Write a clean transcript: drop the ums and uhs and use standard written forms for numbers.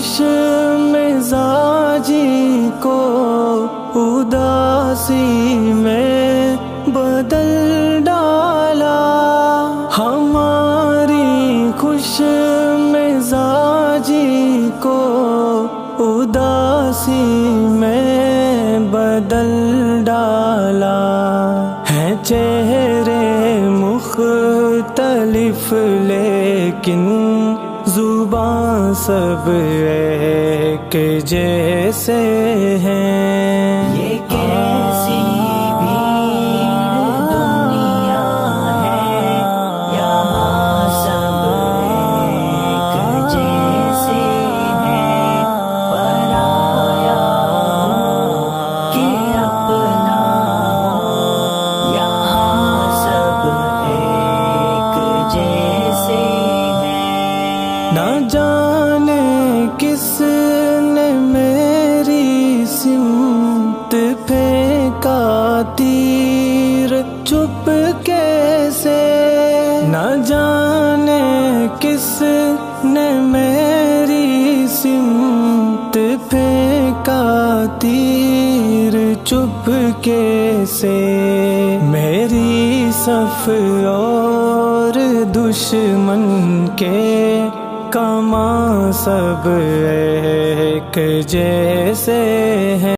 خوش مزاجی کو اداسی میں بدل ڈالا، ہماری خوش مزاجی کو اداسی میں بدل ڈالا۔ ہیں چہرے مختلف لیکن زباں سب ایک جیسے ہیں۔ یہ کیسی بھیڑ دنیا ہے، یہاں سب ایک جیسے ہیں، پرایا ہو کہ اپنا ہو، یہاں سب ایک جیسے ہیں۔ نہ جانے کس نے میری سمت پھینکا تیر چپ کیسے، نہ جانے کس نے میری سمت پھینکا تیر چپ کیسے، میری صف اور دشمن کے کماں سب ایک جیسے ہیں۔